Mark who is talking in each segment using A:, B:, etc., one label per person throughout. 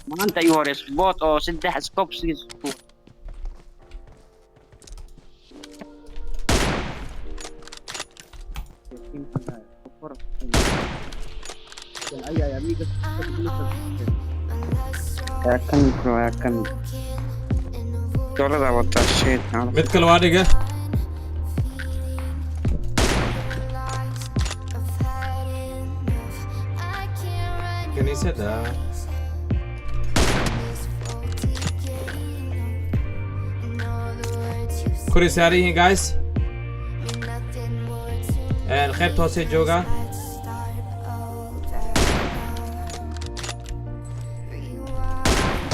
A: ما انت ايها سبوت او سدح سكوب سيز يا كان برو يا كان دولة وطا الشيء
B: mid kale waa dhiga kaniisada koray saaran yihiin guys qaybta hoose jooga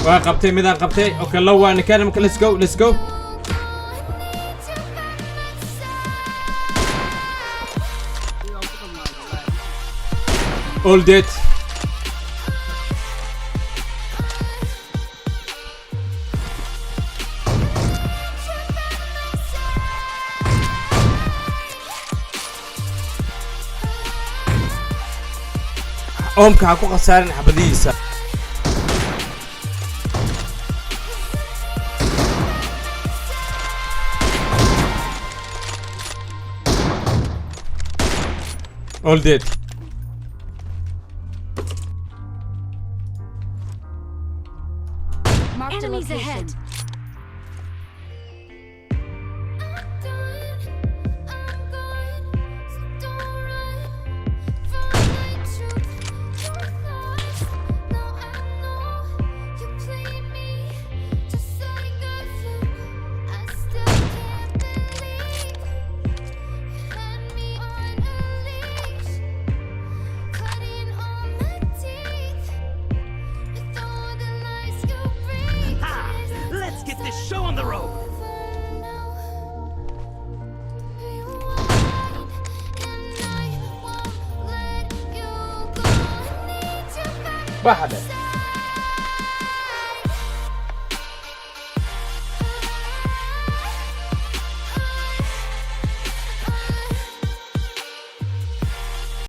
B: waa qabtay midaan qabtay okay low waa nikaan marka let's go all dead oomka ha ku khasaarin xabadihiisa all dead
C: Enemies ahead.
D: Show on the road.
B: واحدة